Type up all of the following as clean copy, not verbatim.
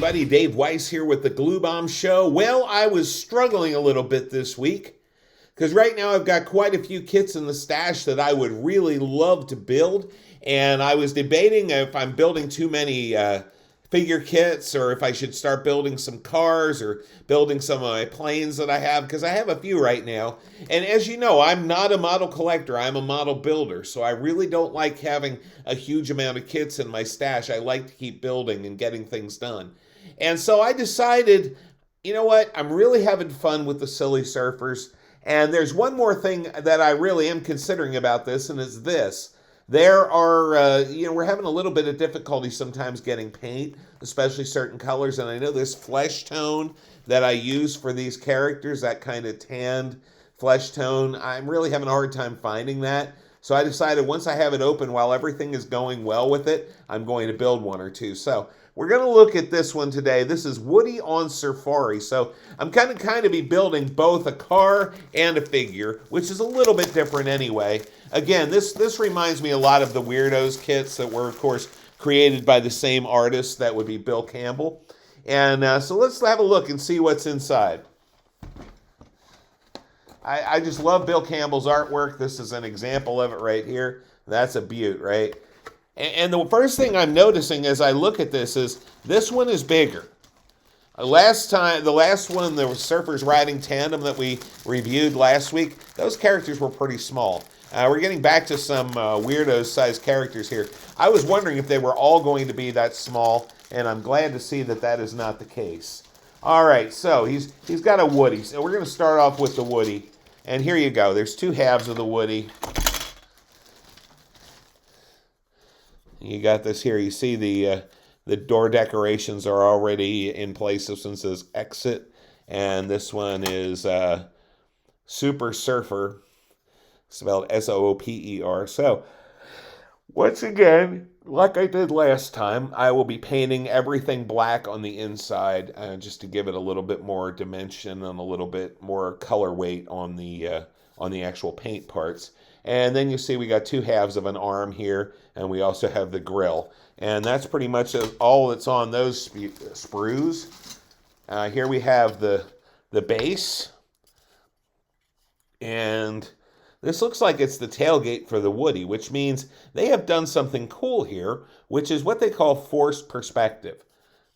everybody. Dave Weiss here with the Glue Bomb Show. Well, I was struggling a little bit this week because right now I've got quite a few kits in the stash that I would really love to build. And I was debating if I'm building too many figure kits or if I should start building some cars or building some of my planes that I have, because I have a few right now. And as you know, I'm not a model collector, I'm a model builder. So I really don't like having a huge amount of kits in my stash. I like to keep building and getting things done. And so I decided, you know what, I'm really having fun with the Silly Surfers. And there's one more thing that I really am considering about this, and it's this. There are, we're having a little bit of difficulty sometimes getting paint, especially certain colors. And I know this flesh tone that I use for these characters, that kind of tanned flesh tone, I'm really having a hard time finding that. So I decided once I have it open, while everything is going well with it, I'm going to build one or two. So we're going to look at this one today. This is Woody on Surfari. So I'm kind of be building both a car and a figure, which is a little bit different anyway. Again, this reminds me a lot of the Weirdos kits that were, of course, created by the same artist. That would be Bill Campbell. And so let's have a look and see what's inside. I just love Bill Campbell's artwork. This is an example of it right here. That's a beaut, right? And the first thing I'm noticing as I look at this one is bigger. The last one, the Surfers Riding Tandem that we reviewed last week, those characters were pretty small. We're getting back to some weirdo-sized characters here. I was wondering if they were all going to be that small, and I'm glad to see that that is not the case. All right, so he's got a Woody. So we're going to start off with the Woody. And here you go. There's two halves of the Woody. You got this here. You see the door decorations are already in place. This one says exit. And this one is Super Surfer, spelled S-O-O-P-E-R. So, once again, like I did last time, I will be painting everything black on the inside just to give it a little bit more dimension and a little bit more color weight on the actual paint parts. And then you see we got two halves of an arm here, and we also have the grill. And that's pretty much all that's on those sprues. Here we have the base. And this looks like it's the tailgate for the Woody, which means they have done something cool here, which is what they call forced perspective.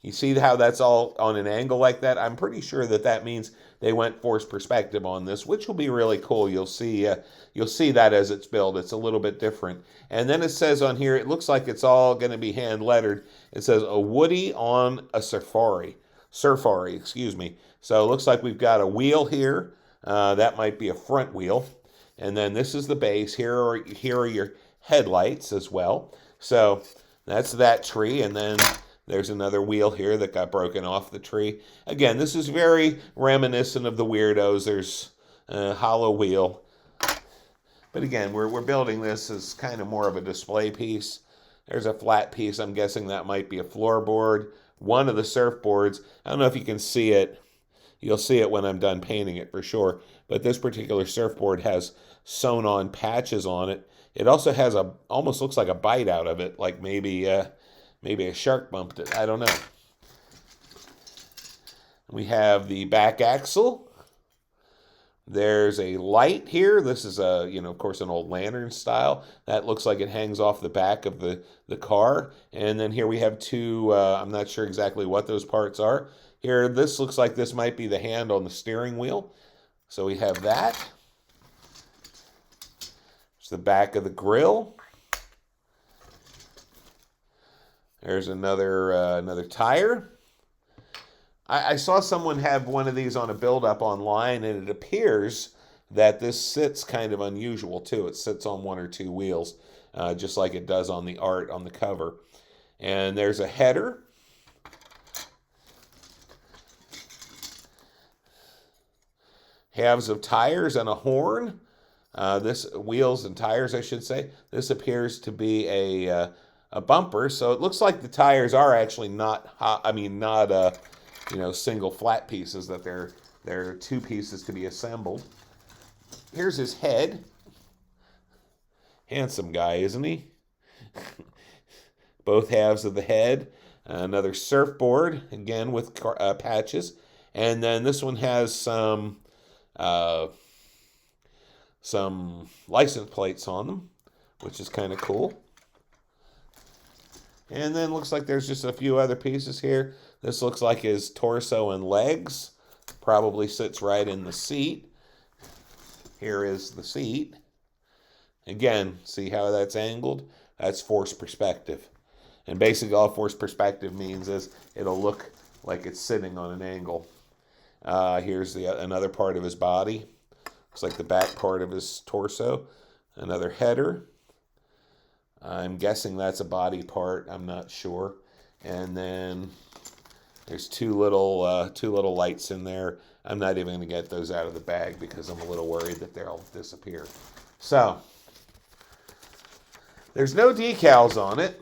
You see how that's all on an angle like that? I'm pretty sure that means they went forced perspective on this, which will be really cool. You'll see that as it's built. It's a little bit different. And then it says on here, it looks like it's all going to be hand lettered. It says a Woody on a Surfari. Surfari, excuse me. So it looks like we've got a wheel here. That might be a front wheel. And then this is the base. Here are your headlights as well. So that's that tree. And then there's another wheel here that got broken off the tree. Again, this is very reminiscent of the Weirdos. There's a hollow wheel. But again, we're building this as kind of more of a display piece. There's a flat piece. I'm guessing that might be a floorboard. One of the surfboards. I don't know if you can see it. You'll see it when I'm done painting it for sure. But this particular surfboard has sewn on patches on it. It also has almost looks like a bite out of it, like maybe a shark bumped it. I don't know. We have the back axle. There's a light here. This is of course, an old lantern style. That looks like it hangs off the back of the car. And then here we have two, I'm not sure exactly what those parts are. Here, this looks like this might be the hand on the steering wheel. So we have that. It's the back of the grill. There's another tire. I saw someone have one of these on a build-up online, and it appears that this sits kind of unusual too. It sits on one or two wheels, just like it does on the art on the cover. And there's a header. Halves of tires and a horn. This wheels and tires, I should say. This appears to be a bumper, so it looks like the tires are actually not single flat pieces. That they're two pieces to be assembled. Here's his head. Handsome guy, isn't he? Both halves of the head. Another surfboard, again with patches. And then this one has uh, some license plates on them, which is kind of cool. And then looks like there's just a few other pieces here. This looks like his torso and legs. Probably sits right in the seat. Here is the seat. Again, see how that's angled? That's forced perspective. And basically all forced perspective means is it'll look like it's sitting on an angle. Here's another part of his body. Looks like the back part of his torso. Another header. I'm guessing that's a body part. I'm not sure. And then there's two little lights in there. I'm not even going to get those out of the bag because I'm a little worried that they'll disappear. So there's no decals on it.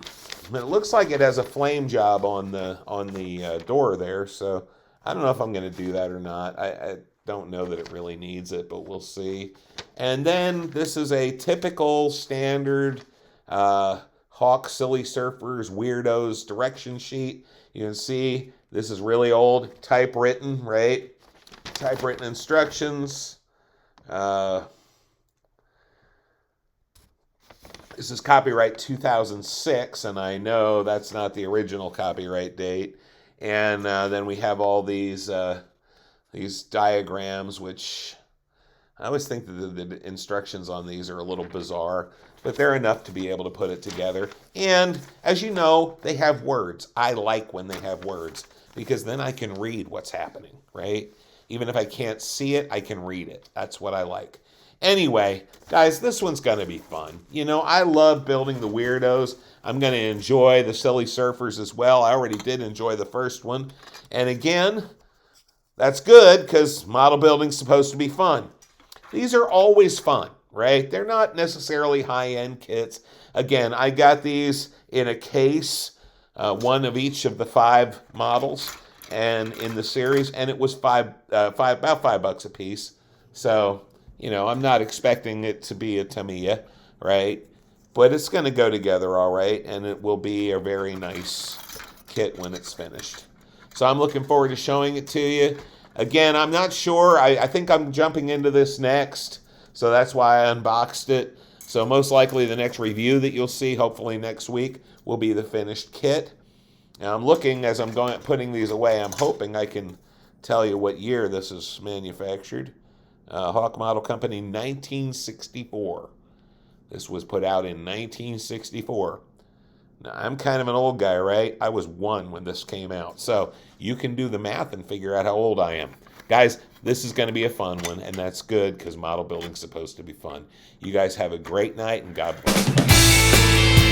It looks like it has a flame job on the door there. So I don't know if I'm going to do that or not. I don't know that it really needs it, but we'll see. And then this is a typical standard Hawk Silly Surfers Weirdos direction sheet. You can see this is really old, typewritten, right? Typewritten instructions. This is copyright 2006, and I know that's not the original copyright date. And then we have all these diagrams, which I always think that the instructions on these are a little bizarre, but they're enough to be able to put it together. And as you know, they have words. I like when they have words because then I can read what's happening, right? Even if I can't see it, I can read it. That's what I like. Anyway, guys, this one's going to be fun. You know, I love building the weirdos. I'm going to enjoy the Silly Surfers as well. I already did enjoy the first one. And again, that's good because model building's supposed to be fun. These are always fun, right? They're not necessarily high-end kits. Again, I got these in a case, one of each of the 5 models and in the series, and it was about $5 a piece. So, you know, I'm not expecting it to be a Tamiya, right? But it's going to go together all right, and it will be a very nice kit when it's finished. So I'm looking forward to showing it to you. Again, I'm not sure. I think I'm jumping into this next, so that's why I unboxed it. So most likely the next review that you'll see, hopefully next week, will be the finished kit. Now I'm looking, as I'm putting these away, I'm hoping I can tell you what year this is manufactured. Hawk Model Company, 1964. This was put out in 1964. Now, I'm kind of an old guy, right? I was 1 when this came out. So you can do the math and figure out how old I am. Guys, this is going to be a fun one, and that's good because model building's supposed to be fun. You guys have a great night, and God bless. Bye.